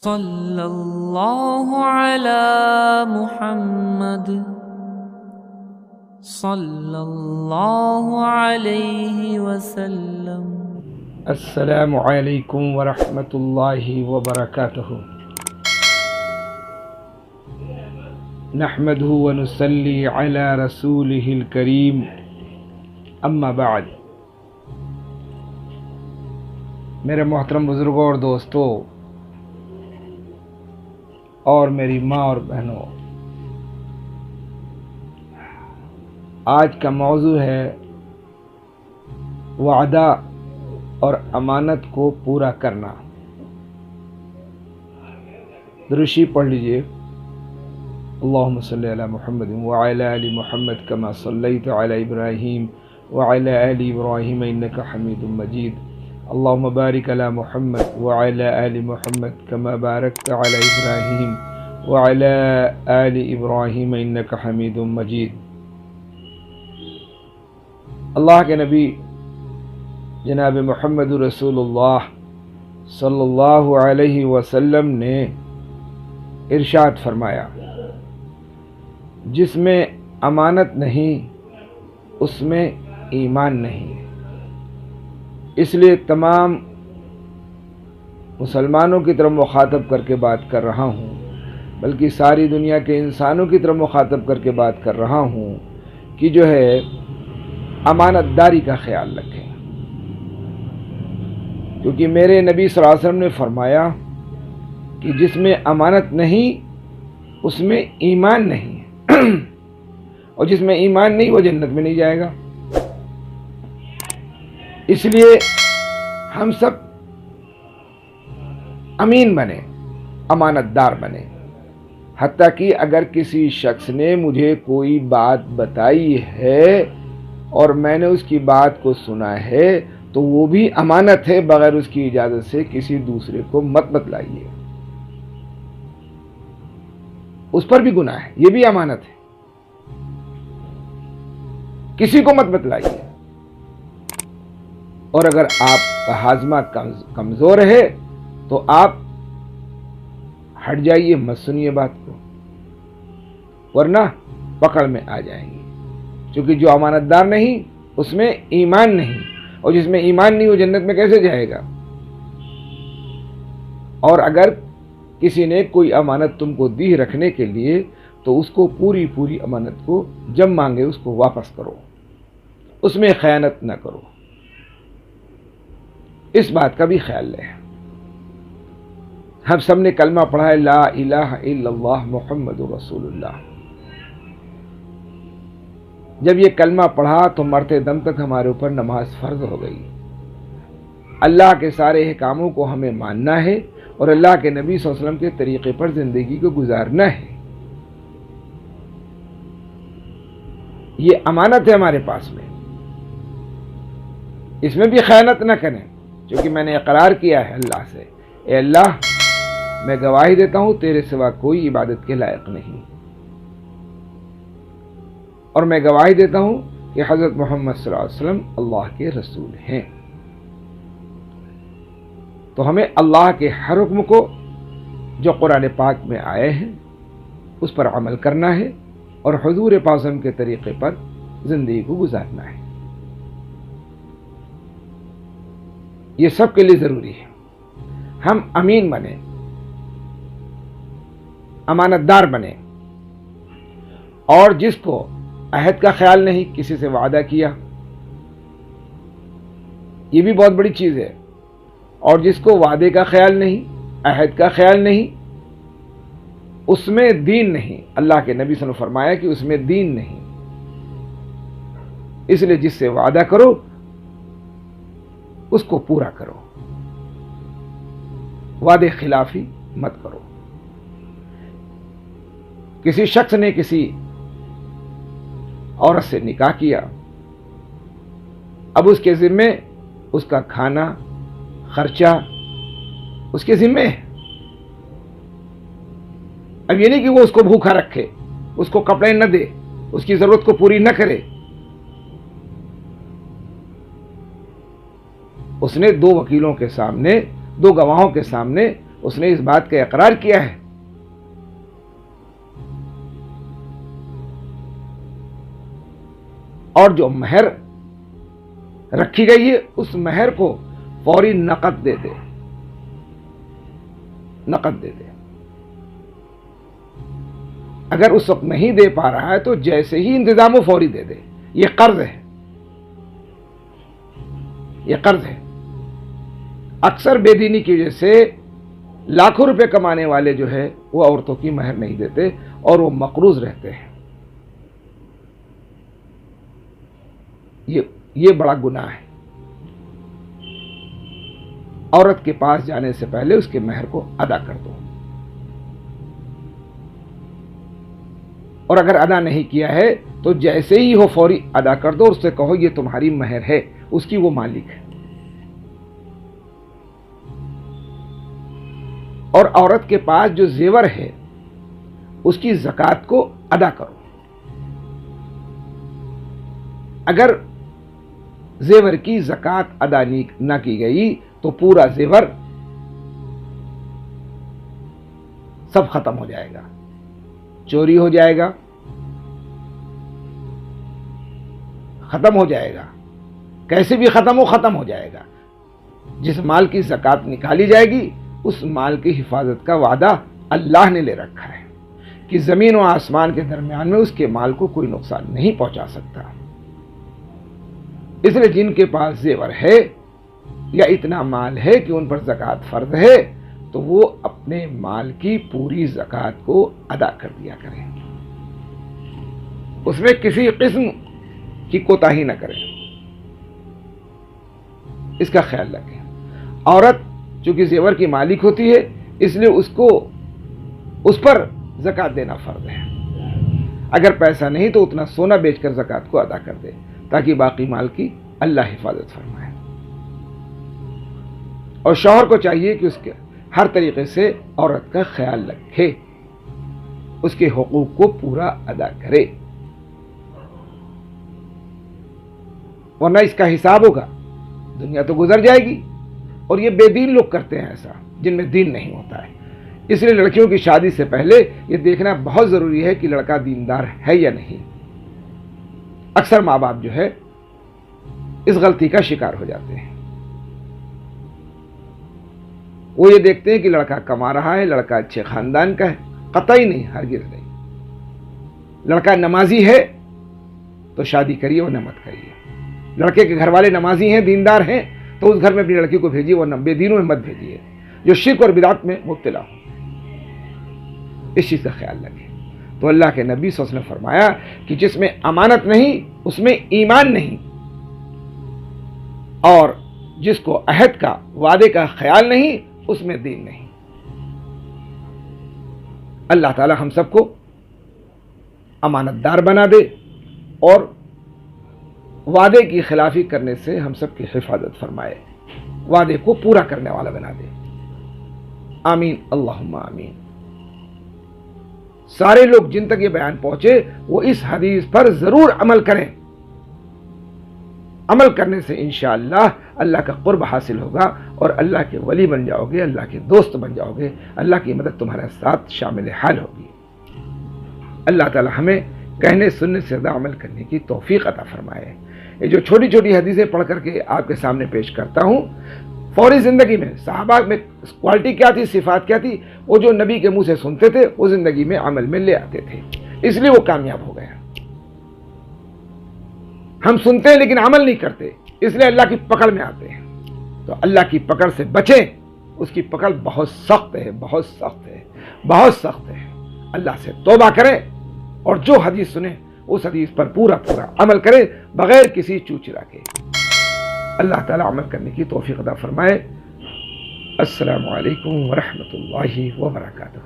صلی اللہ علی محمد صلی اللہ علیہ وسلم۔ السلام علیکم ورحمۃ اللہ وبرکاتہ۔ نحمدہ ونصلی علی رسولہ الکریم، اما بعد۔ میرے محترم بزرگوں اور دوستوں اور میری ماں اور بہنوں، آج کا موضوع ہے وعدہ اور امانت کو پورا کرنا۔ درشی پڑھ لیجئے۔ اللہم صلی علی محمد وعلی آل محمد کما صلیت علی ابراہیم وعلی آل ابراہیم انک حمید مجید۔ اللہم بارک علی محمد وعلی آل محمد کما بارکت علی ابراہیم وعلی آل ابراہیم انک حمید مجید۔ اللہ کے نبی جناب محمد رسول اللہ صلی اللہ علیہ وسلم نے ارشاد فرمایا، جس میں امانت نہیں اس میں ایمان نہیں۔ اس لیے تمام مسلمانوں کی طرف مخاطب کر کے بات کر رہا ہوں، بلکہ ساری دنیا کے انسانوں کی طرف مخاطب کر کے بات کر رہا ہوں کہ جو ہے امانت داری کا خیال رکھیں، کیونکہ میرے نبی صلی اللہ علیہ وسلم نے فرمایا کہ جس میں امانت نہیں اس میں ایمان نہیں، اور جس میں ایمان نہیں وہ جنت میں نہیں جائے گا۔ اس لیے ہم سب امین بنے، امانت دار بنے۔ حتیٰ کہ اگر کسی شخص نے مجھے کوئی بات بتائی ہے اور میں نے اس کی بات کو سنا ہے تو وہ بھی امانت ہے، بغیر اس کی اجازت سے کسی دوسرے کو مت بتلائیے، اس پر بھی گناہ ہے، یہ بھی امانت ہے، کسی کو مت بتلائیے۔ اور اگر آپ کا ہاضمہ کمزور ہے تو آپ ہٹ جائیے، مت سنیے بات کو، ورنہ پکڑ میں آ جائیں گے، کیونکہ جو امانت دار نہیں اس میں ایمان نہیں، اور جس میں ایمان نہیں وہ جنت میں کیسے جائے گا۔ اور اگر کسی نے کوئی امانت تم کو دی رکھنے کے لیے تو اس کو پوری امانت کو جب مانگے اس کو واپس کرو، اس میں خیانت نہ کرو، اس بات کا بھی خیال لیں۔ ہم سب نے کلمہ پڑھا ہے، لا الہ الا اللہ محمد رسول اللہ۔ جب یہ کلمہ پڑھا تو مرتے دم تک ہمارے اوپر نماز فرض ہو گئی۔ اللہ کے سارے احکاموں کو ہمیں ماننا ہے اور اللہ کے نبی صلی اللہ علیہ وسلم کے طریقے پر زندگی کو گزارنا ہے۔ یہ امانت ہے ہمارے پاس میں، اس میں بھی خیانت نہ کریں، کیونکہ میں نے اقرار کیا ہے اللہ سے، اے اللہ میں گواہی دیتا ہوں تیرے سوا کوئی عبادت کے لائق نہیں، اور میں گواہی دیتا ہوں کہ حضرت محمد صلی اللہ علیہ وسلم اللہ کے رسول ہیں۔ تو ہمیں اللہ کے ہر حکم کو جو قرآن پاک میں آئے ہیں اس پر عمل کرنا ہے اور حضور پاک صلی اللہ علیہ وسلم کے طریقے پر زندگی کو گزارنا ہے۔ یہ سب کے لیے ضروری ہے۔ ہم امین بنیں، امانت دار بنیں، اور جس کو عہد کا خیال نہیں، کسی سے وعدہ کیا، یہ بھی بہت بڑی چیز ہے، اور جس کو وعدے کا خیال نہیں، عہد کا خیال نہیں، اس میں دین نہیں۔ اللہ کے نبی صلی اللہ علیہ وسلم نے فرمایا کہ اس میں دین نہیں۔ اس لیے جس سے وعدہ کرو اس کو پورا کرو، وعدے خلافی مت کرو۔ کسی شخص نے کسی عورت سے نکاح کیا، اب اس کے ذمے اس کا کھانا خرچہ اس کے ذمے ہے۔ اب یہ نہیں کہ وہ اس کو بھوکا رکھے، اس کو کپڑے نہ دے، اس کی ضرورت کو پوری نہ کرے۔ اس نے دو وکیلوں کے سامنے، دو گواہوں کے سامنے اس نے اس بات کا اقرار کیا ہے. اور جو مہر رکھی گئی ہے اس مہر کو فوری نقد دے دے، نقد دے دے. اگر اس وقت نہیں دے پا رہا ہے تو جیسے ہی انتظام ہو فوری دے دے. یہ قرض ہے، یہ قرض ہے. اکثر بے دینی کی وجہ سے لاکھوں روپے کمانے والے جو ہے وہ عورتوں کی مہر نہیں دیتے اور وہ مقروض رہتے ہیں. یہ بڑا گناہ ہے. عورت کے پاس جانے سے پہلے اس کے مہر کو ادا کر دو، اور اگر ادا نہیں کیا ہے تو جیسے ہی ہو فوری ادا کر دو اور اس سے کہو یہ تمہاری مہر ہے، اس کی وہ مالک ہے. اور عورت کے پاس جو زیور ہے اس کی زکوٰۃ کو ادا کرو. اگر زیور کی زکوٰۃ ادا نہ کی گئی تو پورا زیور سب ختم ہو جائے گا، چوری ہو جائے گا، ختم ہو جائے گا. کیسے بھی ختم ہو جائے گا. جس مال کی زکوٰۃ نکالی جائے گی اس مال کی حفاظت کا وعدہ اللہ نے لے رکھا ہے کہ زمین و آسمان کے درمیان میں اس کے مال کو کوئی نقصان نہیں پہنچا سکتا. اس لیے جن کے پاس زیور ہے یا اتنا مال ہے کہ ان پر زکوٰۃ فرض ہے تو وہ اپنے مال کی پوری زکوٰۃ کو ادا کر دیا کریں، اس میں کسی قسم کی کوتاہی نہ کریں. اس کا خیال رکھیں. عورت چونکہ زیور کی مالک ہوتی ہے اس لیے اس پر زکوٰۃ دینا فرض ہے. اگر پیسہ نہیں تو اتنا سونا بیچ کر زکوٰۃ کو ادا کر دے تاکہ باقی مال کی اللہ حفاظت فرمائے. اور شوہر کو چاہیے کہ اس کے ہر طریقے سے عورت کا خیال رکھے، اس کے حقوق کو پورا ادا کرے، ورنہ اس کا حساب ہوگا. دنیا تو گزر جائے گی. اور یہ بے دین لوگ کرتے ہیں ایسا جن میں دین نہیں ہوتا ہے. اس لیے لڑکیوں کی شادی سے پہلے یہ دیکھنا بہت ضروری ہے کہ لڑکا دیندار ہے یا نہیں. اکثر ماں باپ جو ہے اس غلطی کا شکار ہو جاتے ہیں. وہ یہ دیکھتے ہیں کہ لڑکا کما رہا ہے، لڑکا اچھے خاندان کا ہے. قطعی نہیں، ہرگز نہیں. لڑکا نمازی ہے تو شادی کریے ورنہ مت کریے. لڑکے کے گھر والے نمازی ہیں، دیندار ہیں تو اس گھر میں اپنی لڑکی کو بھیجیے ورنہ بے دینوں میں مت بھیجیے جو شرک اور بدعت میں مبتلا ہو. اس چیز کا خیال رکھیں. تو اللہ کے نبی صلی اللہ علیہ وسلم نے فرمایا کہ جس میں امانت نہیں اس میں ایمان نہیں، اور جس کو عہد کا وعدے کا خیال نہیں اس میں دین نہیں. اللہ تعالی ہم سب کو امانت دار بنا دے اور وعدے کی خلافی کرنے سے ہم سب کی حفاظت فرمائے، وعدے کو پورا کرنے والا بنا دے. آمین اللہم آمین. سارے لوگ جن تک یہ بیان پہنچے وہ اس حدیث پر ضرور عمل کریں. عمل کرنے سے انشاءاللہ اللہ کا قرب حاصل ہوگا اور اللہ کے ولی بن جاؤ گے، اللہ کے دوست بن جاؤ گے. اللہ کی مدد تمہارے ساتھ شامل حال ہوگی. اللہ تعالی ہمیں کہنے سننے سے زیادہ عمل کرنے کی توفیق عطا فرمائے. یہ جو چھوٹی چھوٹی حدیثیں پڑھ کر کے آپ کے سامنے پیش کرتا ہوں، فوری زندگی میں صحابہ میں کوالٹی کیا تھی، صفات کیا تھی، وہ جو نبی کے منہ سے سنتے تھے وہ زندگی میں عمل میں لے آتے تھے، اس لیے وہ کامیاب ہو گئے. ہم سنتے ہیں لیکن عمل نہیں کرتے، اس لیے اللہ کی پکڑ میں آتے ہیں. تو اللہ کی پکڑ سے بچیں. اس کی پکڑ بہت سخت ہے، بہت سخت ہے، بہت سخت ہے. اللہ سے توبہ کریں اور جو حدیث سنیں اس حدیث پر پورا عمل کریں بغیر کسی چوچرا کے. اللہ تعالیٰ عمل کرنے کی توفیق عطا فرمائے. السلام علیکم ورحمۃ اللہ وبرکاتہ.